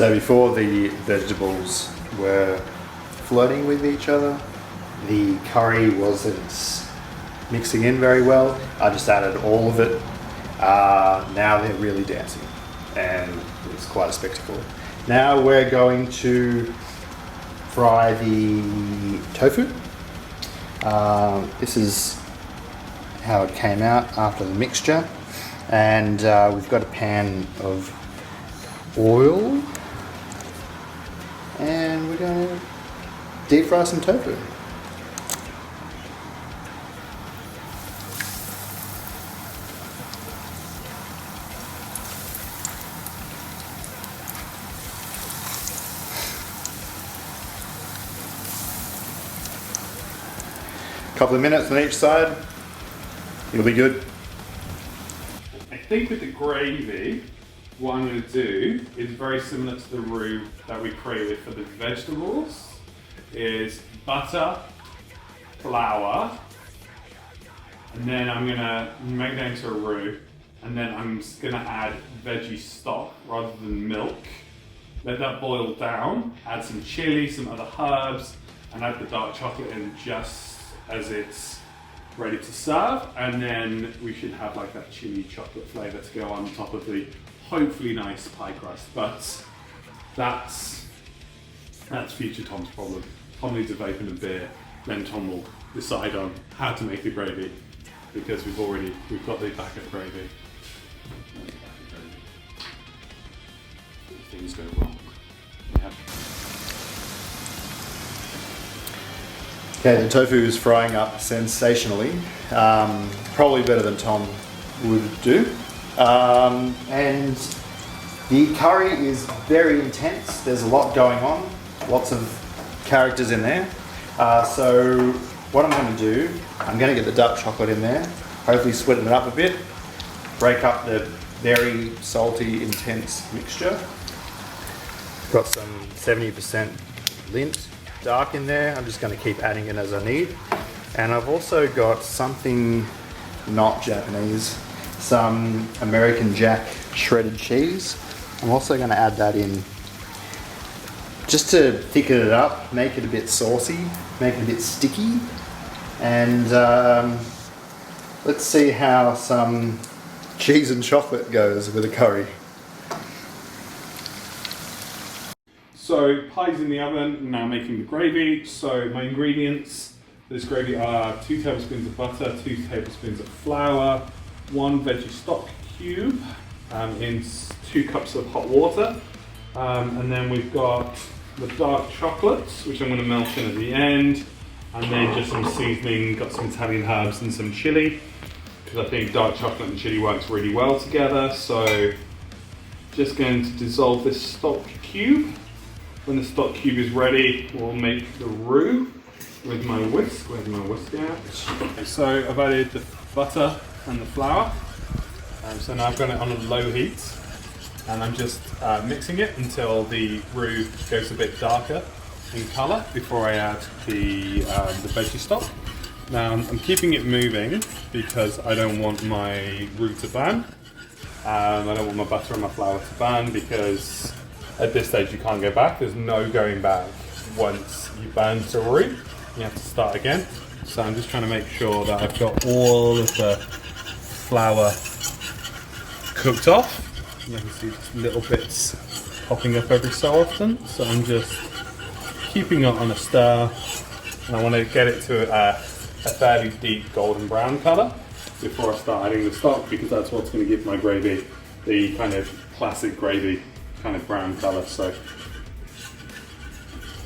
So before the vegetables were flirting with each other, the curry wasn't mixing in very well. I just added all of it. Now they're really dancing and it's quite a spectacle. Now we're going to fry the tofu. This is how it came out after the mixture, and we've got a pan of oil and we're going to deep fry some tofu. Couple of minutes on each side, it'll be good. I think with the gravy, what I'm going to do is very similar to the roux that we created for the vegetables. Is butter, flour, and then I'm going to make that into a roux, and then I'm just going to add veggie stock rather than milk. Let that boil down, add some chili, some other herbs, and add the dark chocolate in just as it's ready to serve, and then we should have like that chili chocolate flavour to go on top of the hopefully nice pie crust. But that's future Tom's problem. Tom needs a vape and a beer, then Tom will decide on how to make the gravy, because we've got the backup gravy. Things go wrong. Okay, the tofu is frying up sensationally, probably better than Tom would do. And the curry is very intense. There's a lot going on, lots of characters in there. So what I'm going to do, I'm going to get the dark chocolate in there, hopefully sweeten it up a bit, break up the very salty, intense mixture. Got some 70% lint dark in there. I'm just going to keep adding it as I need. And I've also got something not Japanese, some American Jack shredded cheese. I'm also going to add that in just to thicken it up, make it a bit saucy, make it a bit sticky. And let's see how some cheese and chocolate goes with a curry. So pie's in the oven, now making the gravy. So my ingredients for this gravy are 2 tablespoons of butter, 2 tablespoons of flour, 1 veggie stock cube in 2 cups of hot water. And then we've got the dark chocolate, which I'm going to melt in at the end. And then just some seasoning, got some Italian herbs and some chili, because I think dark chocolate and chili works really well together. So just going to dissolve this stock cube. When the stock cube is ready, we'll make the roux with my whisk. Where's my whisk at? So I've added the butter and the flour. So now I've got it on a low heat, and I'm just mixing it until the roux goes a bit darker in colour before I add the veggie stock. Now I'm keeping it moving because I don't want my roux to burn. I don't want my butter and my flour to burn, because at this stage you can't go back. There's no going back. Once you burn to roux, you have to start again. So I'm just trying to make sure that I've got all of the flour cooked off. You can see just little bits popping up every so often. So I'm just keeping it on a stir, and I want to get it to a fairly deep golden brown colour before I start adding the stock, because that's what's going to give my gravy the kind of classic gravy kind of brown colour. So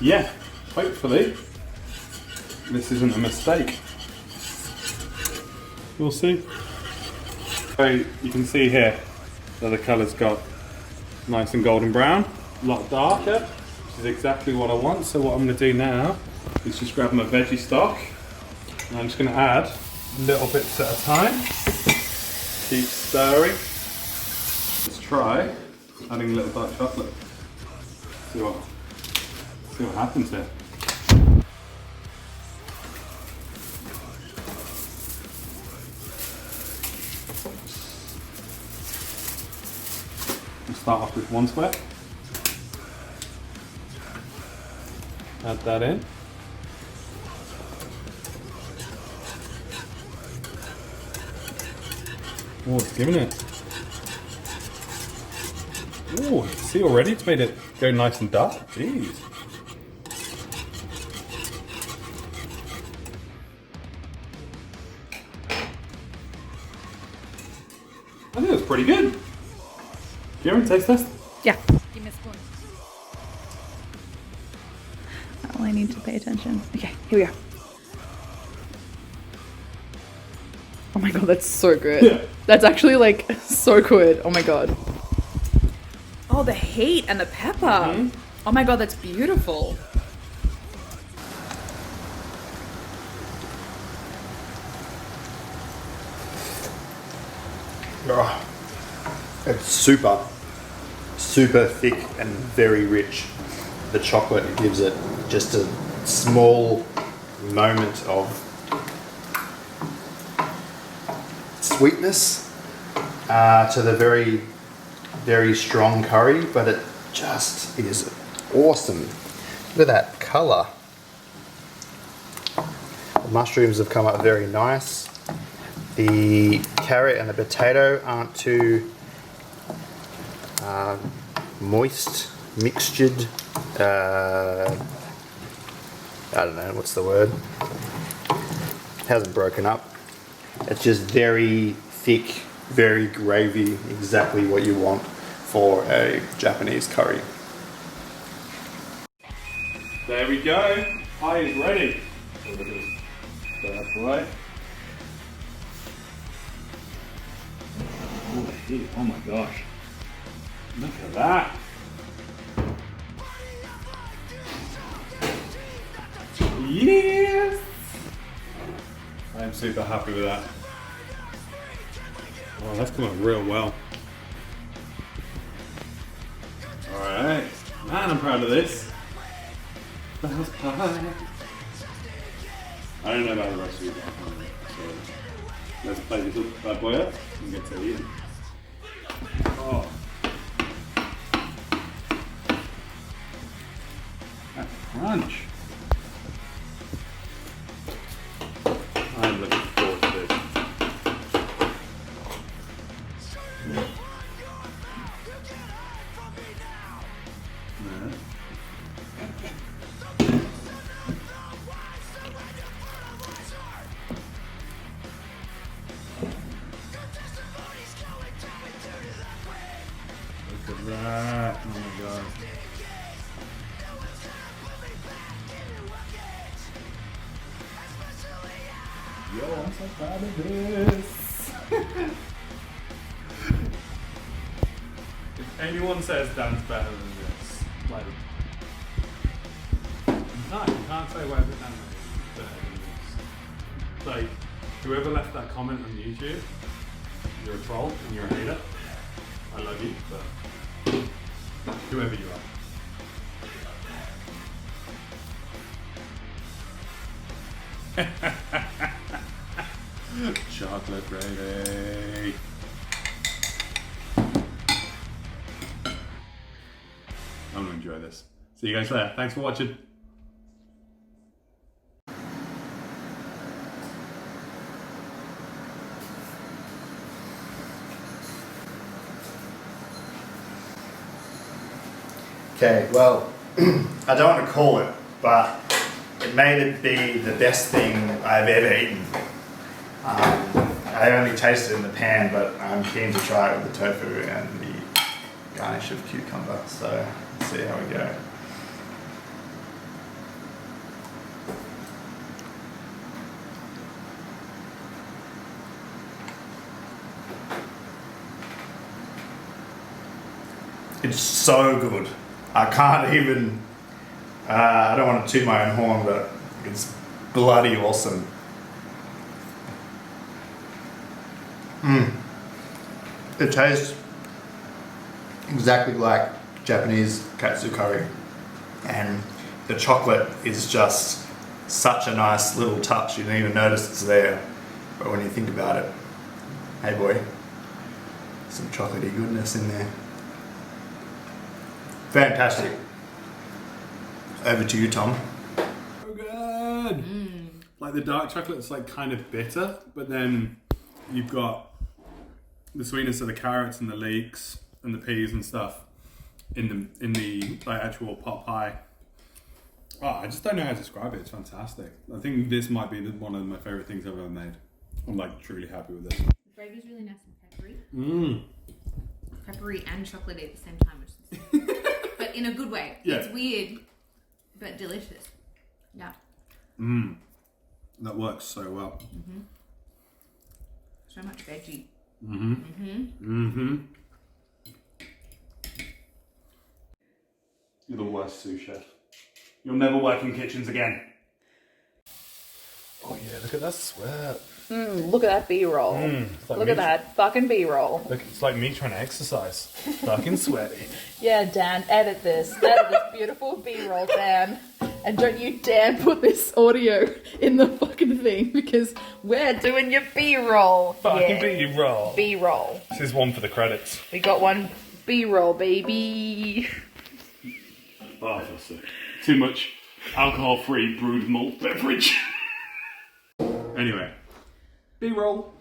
yeah, hopefully this isn't a mistake. We'll see. So you can see here that the colour's got nice and golden brown, a lot darker, which is exactly what I want. So what I'm going to do now is just grab my veggie stock, and I'm just going to add little bits at a time. Keep stirring. Let's try adding a little dark chocolate. See what happens here. We'll start off with 1 square. Add that in. Oh, it's giving it. Oh, see already? It's made it go nice and dark. Jeez. I think it's pretty good. Do you ever taste test? Yeah. Give me a spoon. Oh, I need to pay attention. Okay, here we are. Oh my god, that's so good. Yeah. That's actually like so good. Oh my god. Oh, the heat and the pepper. Mm-hmm. Oh my god, that's beautiful. Oh, it's super thick and very rich. The chocolate gives it just a small moment of sweetness to the very strong curry, but it just is awesome. Look at that colour. The mushrooms have come up very nice. The carrot and the potato aren't too moist, mixtured. I don't know, what's the word? It hasn't broken up. It's just very thick, very gravy, exactly what you want for a Japanese curry. There we go. Pie is ready. Look at this bad boy. Oh, the heat. Oh my gosh. Look at that. Yes! I'm super happy with that. Oh, that's come out real well. Alright. Man, I'm proud of this. That's pie. I don't know about the rest of you, so let's play this little bad boy up and get to the end. Oh. That crunch. I'm looking forward to this. Yeah. Look at that. Oh my god. Yo, I'm so proud of this. If anyone says Dan's better than this, like, you can't say whether Dan is better than this. Like, whoever left that comment on YouTube, you're a troll and you're a hater. I love you, but whoever you are. Chocolate gravy. I'm gonna enjoy this. See you guys later. Thanks for watching. Okay, well, I don't want to call it, but it made it be the best thing I've ever eaten. I only tasted it in the pan, but I'm keen to try it with the tofu and the garnish of cucumber, so let's see how we go. It's so good. I can't even, I don't want to toot my own horn, but it's bloody awesome. It tastes exactly like Japanese Katsu Curry, and the chocolate is just such a nice little touch. You don't even notice it's there, but when you think about it, hey boy, some chocolatey goodness in there. Fantastic. Over to you, Tom. good. Like the dark chocolate's like kind of bitter, but then you've got the sweetness of the carrots and the leeks and the peas and stuff in the like actual pot pie. Oh, I just don't know how to describe it. It's fantastic. I think this might be one of my favorite things I've ever made. I'm like truly happy with this. The gravy's really nice and peppery. Peppery and chocolatey at the same time, which is but in a good way. Yeah. It's weird, but delicious. Yeah. That works so well. So much veggie. You're the worst sous chef. You'll never work in kitchens again. Oh yeah, look at that sweat. Look at that B-roll. Like Look at that fucking B-roll. Look, it's like me trying to exercise. Fucking sweaty. Yeah, Dan, edit this. Edit this beautiful B-roll, Dan. And don't you dare put this audio in the fucking thing because we're doing your B-roll. Fucking B-roll. B-roll. This is one for the credits. We got one B-roll, baby. Oh, that's sick. Too much alcohol-free brewed malt beverage. Anyway, B-roll.